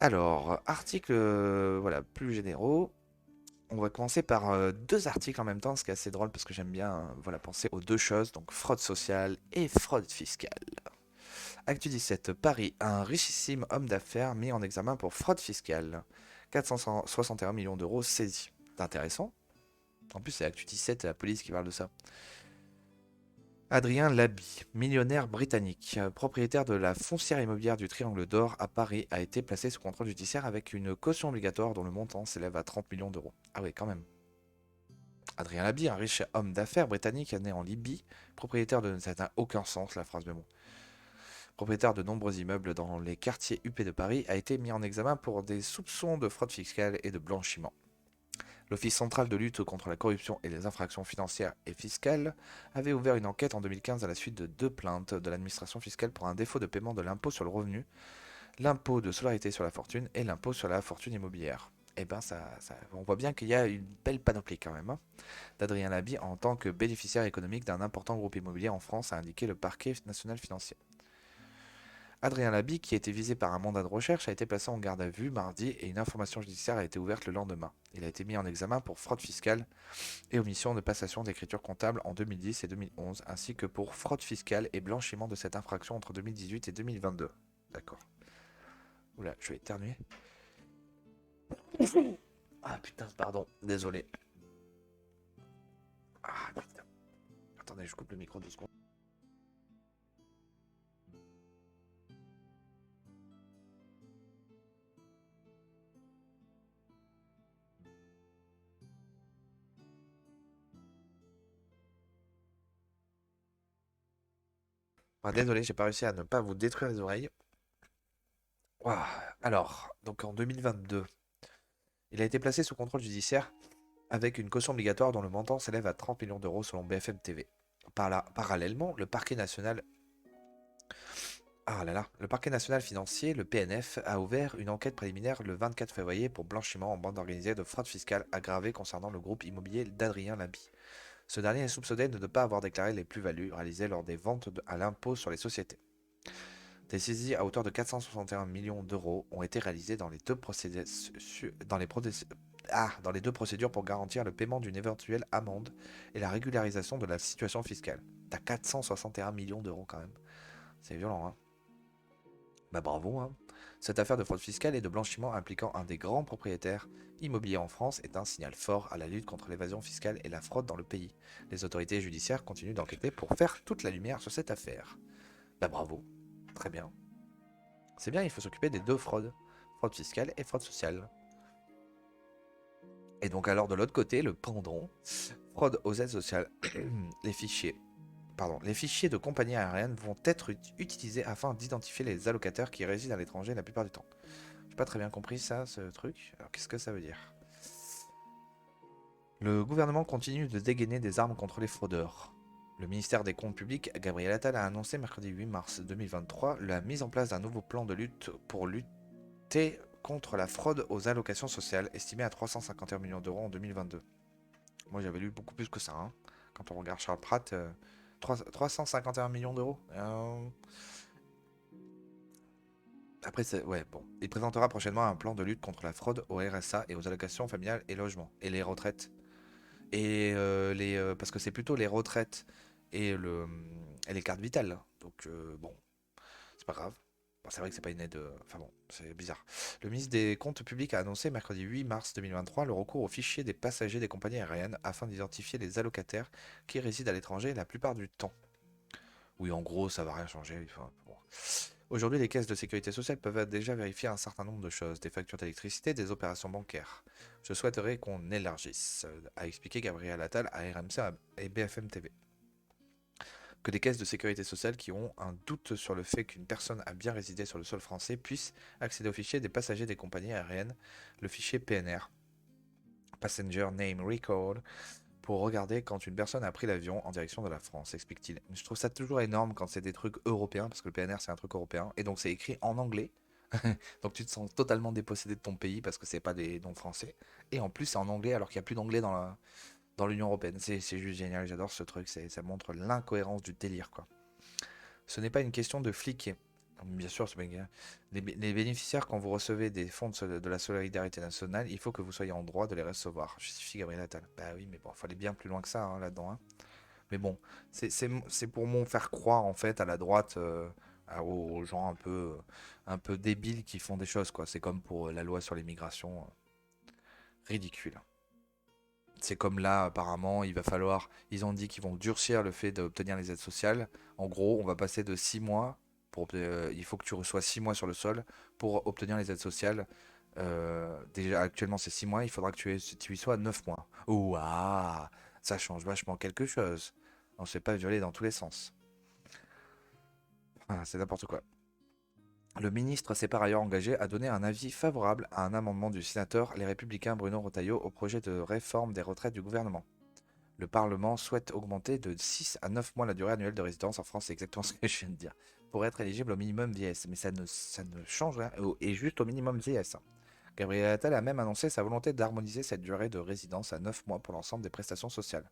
Alors, articles voilà, plus généraux. On va commencer par deux articles en même temps, ce qui est assez drôle parce que j'aime bien voilà, penser aux deux choses, donc fraude sociale et fraude fiscale. Actu 17, Paris, un richissime homme d'affaires mis en examen pour fraude fiscale. 461 millions d'euros saisis. C'est intéressant. En plus, c'est Actu 17 et la police qui parle de ça. Adrien Labi, millionnaire britannique, propriétaire de la foncière immobilière du Triangle d'Or à Paris, a été placé sous contrôle judiciaire avec une caution obligatoire dont le montant s'élève à 30 millions d'euros. Ah oui, quand même. Adrien Labi, un riche homme d'affaires britannique né en Libye, propriétaire de... Ça n'a aucun sens la phrase, mais bon. Propriétaire de nombreux immeubles dans les quartiers huppés de Paris, a été mis en examen pour des soupçons de fraude fiscale et de blanchiment. L'Office central de lutte contre la corruption et les infractions financières et fiscales avait ouvert une enquête en 2015 à la suite de deux plaintes de l'administration fiscale pour un défaut de paiement de l'impôt sur le revenu, l'impôt de solidarité sur la fortune et l'impôt sur la fortune immobilière. Eh ben on voit bien qu'il y a une belle panoplie quand même, hein, d'Adrien Labi en tant que bénéficiaire économique d'un important groupe immobilier en France, a indiqué le parquet national financier. Adrien Labi, qui a été visé par un mandat de recherche, a été placé en garde à vue mardi et une information judiciaire a été ouverte le lendemain. Il a été mis en examen pour fraude fiscale et omission de passation d'écriture comptable en 2010 et 2011, ainsi que pour fraude fiscale et blanchiment de cette infraction entre 2018 et 2022. D'accord. Oula, je vais éternuer. Ah putain, pardon, désolé. Ah putain. Attendez, je coupe le micro 2 secondes. Ah, désolé, j'ai pas réussi à ne pas vous détruire les oreilles. Ouah. Alors, donc en 2022, il a été placé sous contrôle judiciaire avec une caution obligatoire dont le montant s'élève à 30 millions d'euros selon BFM TV. Parallèlement, le parquet national financier, le PNF, a ouvert une enquête préliminaire le 24 février pour blanchiment en bande organisée de fraude fiscale aggravée concernant le groupe immobilier d'Adrien Labi. Ce dernier est soupçonné de ne pas avoir déclaré les plus-values réalisées lors des ventes à l'impôt sur les sociétés. Des saisies à hauteur de 461 millions d'euros ont été réalisées dans les dans les deux procédures pour garantir le paiement d'une éventuelle amende et la régularisation de la situation fiscale. T'as 461 millions d'euros quand même. C'est violent, hein. Bah bravo, hein. Cette affaire de fraude fiscale et de blanchiment impliquant un des grands propriétaires immobiliers en France est un signal fort à la lutte contre l'évasion fiscale et la fraude dans le pays. Les autorités judiciaires continuent d'enquêter pour faire toute la lumière sur cette affaire. Bah bravo, très bien. C'est bien, il faut s'occuper des deux fraudes, fraude fiscale et fraude sociale. Et donc alors de l'autre côté, le pendant, fraude aux aides sociales, les fichiers. Les fichiers de compagnies aériennes vont être utilisés afin d'identifier les allocataires qui résident à l'étranger la plupart du temps. J'ai pas très bien compris ça, ce truc. Alors qu'est-ce que ça veut dire? Le gouvernement continue de dégainer des armes contre les fraudeurs. Le ministère des Comptes publics, Gabriel Attal, a annoncé mercredi 8 mars 2023 la mise en place d'un nouveau plan de lutte pour lutter contre la fraude aux allocations sociales, estimé à 351 millions d'euros en 2022. Moi j'avais lu beaucoup plus que ça, hein. Quand on regarde Charles Pratt, 351 millions d'euros. Après, ouais, bon. Il présentera prochainement un plan de lutte contre la fraude au RSA et aux allocations familiales et logements. Et les retraites. Parce que c'est plutôt les retraites et les cartes vitales. Donc, bon, c'est pas grave. Bon, c'est vrai que c'est pas une aide. Enfin bon, c'est bizarre. Le ministre des Comptes publics a annoncé mercredi 8 mars 2023 le recours au fichier des passagers des compagnies aériennes afin d'identifier les allocataires qui résident à l'étranger la plupart du temps. Oui, en gros, ça va rien changer. Enfin, bon. Aujourd'hui, les caisses de sécurité sociale peuvent déjà vérifier un certain nombre de choses, des factures d'électricité, des opérations bancaires. Je souhaiterais qu'on élargisse, a expliqué Gabriel Attal à RMC et BFM TV. Que les caisses de sécurité sociale qui ont un doute sur le fait qu'une personne a bien résidé sur le sol français puissent accéder au fichier des passagers des compagnies aériennes, le fichier PNR, Passenger Name Record, pour regarder quand une personne a pris l'avion en direction de la France, explique-t-il. Je trouve ça toujours énorme quand c'est des trucs européens, parce que le PNR c'est un truc européen, et donc c'est écrit en anglais. Donc tu te sens totalement dépossédé de ton pays parce que c'est pas des noms français. Et en plus c'est en anglais alors qu'il n'y a plus d'anglais dans l'Union Européenne. C'est juste génial, j'adore ce truc, ça montre l'incohérence du délire quoi. Ce n'est pas une question de fliquer. Bien sûr, c'est bien. Les bénéficiaires, quand vous recevez des fonds de la solidarité nationale, il faut que vous soyez en droit de les recevoir. Justifie Gabriel Attal. Bah oui, mais bon, il fallait bien plus loin que ça hein, là-dedans, hein. Mais bon, c'est pour m'en faire croire en fait à la droite, aux gens un peu débiles qui font des choses, quoi. C'est comme pour la loi sur l'immigration, ridicule. C'est comme là, apparemment, il va falloir. Ils ont dit qu'ils vont durcir le fait d'obtenir les aides sociales. En gros, on va passer de 6 mois. Il faut que tu reçois 6 mois sur le sol pour obtenir les aides sociales. Déjà, actuellement, c'est 6 mois. Il faudra que tu y sois 9 mois. Ouah, ça change vachement quelque chose. On ne se fait pas violer dans tous les sens. Ah, c'est n'importe quoi. Le ministre s'est par ailleurs engagé à donner un avis favorable à un amendement du sénateur Les Républicains Bruno Retailleau au projet de réforme des retraites du gouvernement. Le Parlement souhaite augmenter de 6 à 9 mois la durée annuelle de résidence en France, c'est exactement ce que je viens de dire, pour être éligible au minimum vieillesse. Mais ça ne change rien, et juste au minimum vieillesse, hein. Gabriel Attal a même annoncé sa volonté d'harmoniser cette durée de résidence à 9 mois pour l'ensemble des prestations sociales.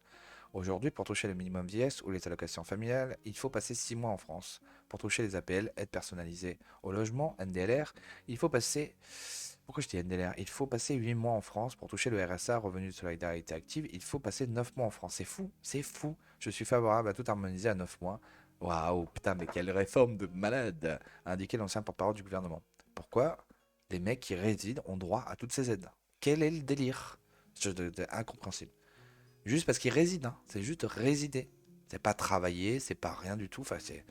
Aujourd'hui, pour toucher le minimum vieillesse ou les allocations familiales, il faut passer 6 mois en France. Pour toucher les APL, aide personnalisée au logement, NDLR, il faut passer... Pourquoi je dis NDLR? Il faut passer 8 mois en France. Pour toucher le RSA, revenu de solidarité active, il faut passer 9 mois en France. C'est fou, c'est fou. Je suis favorable à tout harmoniser à 9 mois. Waouh, putain, mais quelle réforme de malade, a indiqué l'ancien porte-parole du gouvernement. Pourquoi les mecs qui résident ont droit à toutes ces aides? Quel est le délire? C'est incompréhensible. Juste parce qu'ils résident, hein. C'est juste résider. C'est pas travailler, c'est pas rien du tout. Enfin, c'est...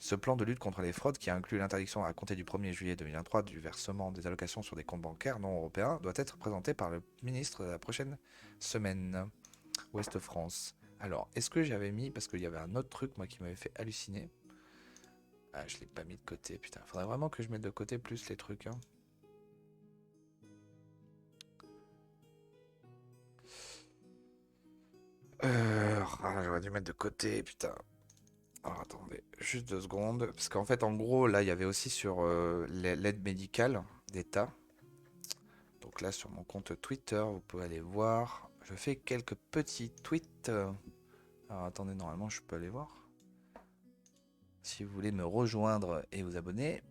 Ce plan de lutte contre les fraudes, qui inclut l'interdiction à compter du 1er juillet 2023 du versement des allocations sur des comptes bancaires non européens, doit être présenté par le ministre la prochaine semaine. Ouest France. Alors, est-ce que j'avais mis, parce qu'il y avait un autre truc moi qui m'avait fait halluciner. Ah, je l'ai pas mis de côté, putain. Faudrait vraiment que je mette de côté plus les trucs, hein. J'aurais dû mettre de côté, putain. Alors attendez, juste 2 secondes. Parce qu'en fait, en gros, là, il y avait aussi sur l'aide médicale d'État. Donc là, sur mon compte Twitter, vous pouvez aller voir. Je fais quelques petits tweets. Alors attendez, normalement, je peux aller voir. Si vous voulez me rejoindre et vous abonner.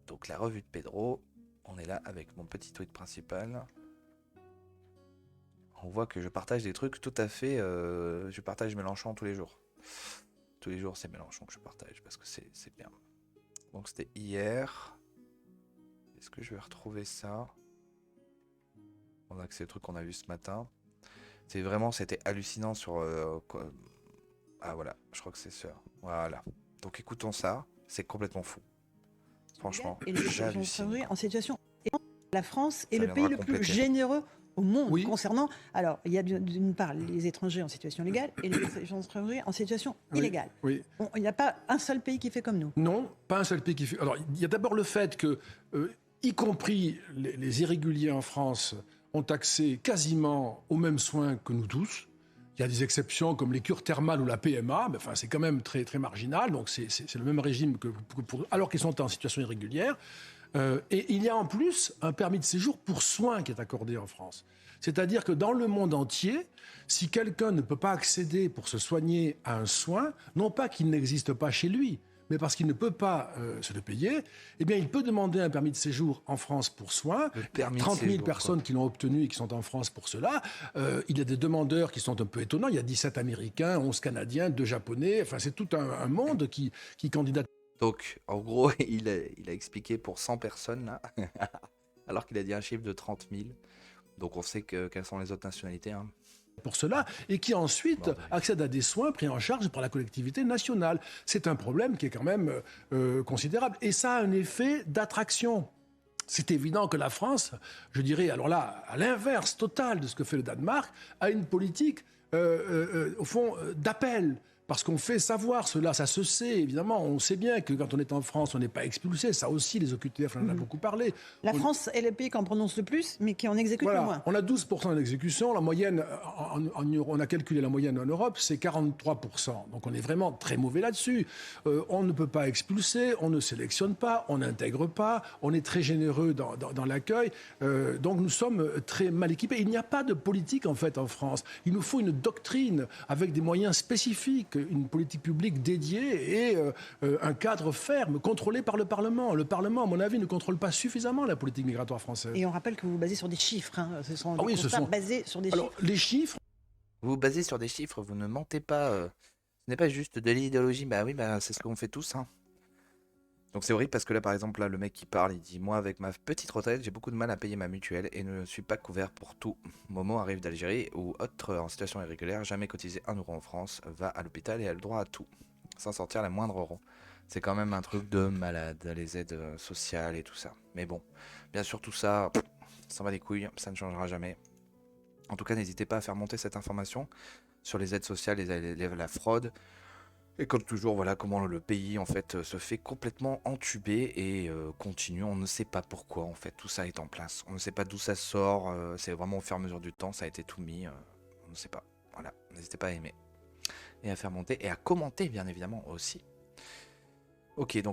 Donc la revue de Pedro. On est là avec mon petit tweet principal. On voit que je partage des trucs tout à fait... je partage Mélenchon tous les jours. Tous les jours, c'est Mélenchon que je partage parce que c'est bien. Donc c'était hier. Est-ce que je vais retrouver ça? On a que c'est le truc qu'on a vu ce matin. C'est vraiment, c'était hallucinant sur... Ah voilà, je crois que c'est ça. Voilà. Donc écoutons ça, c'est complètement fou. Franchement, et les j'hallucine. en situation. La France est Ça le pays viendra le plus compléter. généreux au monde Oui. concernant. Alors, il y a d'une part les étrangers en situation légale et les étrangers en situation illégale. Oui. Il n'y a pas un seul pays qui fait comme nous. Non, pas un seul pays qui fait. Alors, il y a d'abord le fait que, y compris les irréguliers en France, ont accès quasiment aux mêmes soins que nous tous. Il y a des exceptions comme les cures thermales ou la PMA, mais enfin, c'est quand même très, très marginal. Donc, c'est le même régime que pour, alors qu'ils sont en situation irrégulière. Et il y a en plus un permis de séjour pour soins qui est accordé en France. C'est-à-dire que dans le monde entier, si quelqu'un ne peut pas accéder pour se soigner à un soin, non pas qu'il n'existe pas chez lui, mais parce qu'il ne peut pas se le payer, eh bien, il peut demander un permis de séjour en France pour soins. Il y a 30 000 personnes qui l'ont obtenu et qui sont en France pour cela. Il y a des demandeurs qui sont un peu étonnants. Il y a 17 Américains, 11 Canadiens, 2 Japonais. Enfin, c'est tout un monde qui candidate. Donc, en gros, il a expliqué pour 100 personnes, là, alors qu'il a dit un chiffre de 30 000. Donc, on sait quelles sont les autres nationalités, hein. Pour cela, et qui ensuite accèdent à des soins pris en charge par la collectivité nationale. C'est un problème qui est quand même considérable. Et ça a un effet d'attraction. C'est évident que la France, je dirais, alors là, à l'inverse total de ce que fait le Danemark, a une politique, au fond, d'appel. Parce qu'on fait savoir cela, ça se sait, évidemment. On sait bien que quand on est en France, on n'est pas expulsé. Ça aussi, les OQTF, on en a beaucoup parlé. La France est le pays qui en prononce le plus, mais qui en exécute le moins. On a 12% d'exécution. La moyenne, on a calculé la moyenne en Europe, c'est 43%. Donc on est vraiment très mauvais là-dessus. On ne peut pas expulser, on ne sélectionne pas, on n'intègre pas, on est très généreux dans l'accueil. Donc nous sommes très mal équipés. Il n'y a pas de politique, en fait, en France. Il nous faut une doctrine avec des moyens spécifiques. une politique publique dédiée et un cadre ferme, contrôlé par le Parlement. Le Parlement, à mon avis, ne contrôle pas suffisamment la politique migratoire française. Et on rappelle que vous vous basez sur des chiffres. Ce sont des oui, constats basés sur des Alors, chiffres. les chiffres, Vous vous basez sur des chiffres, vous ne mentez pas. Ce n'est pas juste de l'idéologie. Bah oui, bah, c'est ce qu'on fait tous. Hein. Donc c'est horrible parce que là, par exemple, là, le mec qui parle, il dit: moi, avec ma petite retraite, j'ai beaucoup de mal à payer ma mutuelle et ne suis pas couvert pour tout. Momo arrive d'Algérie ou autre en situation irrégulière, jamais cotisé 1 euro en France, va à l'hôpital et a le droit à tout, sans sortir la moindre euro. C'est quand même un truc de malade, les aides sociales et tout ça. Mais bon, bien sûr, tout ça, ça va les couilles, ça ne changera jamais. En tout cas, n'hésitez pas à faire monter cette information sur les aides sociales et la fraude. Et comme toujours, voilà comment le pays en fait se fait complètement entuber et continue. On ne sait pas pourquoi en fait tout ça est en place. On ne sait pas d'où ça sort. C'est vraiment au fur et à mesure du temps, ça a été tout mis. On ne sait pas. Voilà, n'hésitez pas à aimer et à faire monter et à commenter bien évidemment aussi. Ok, donc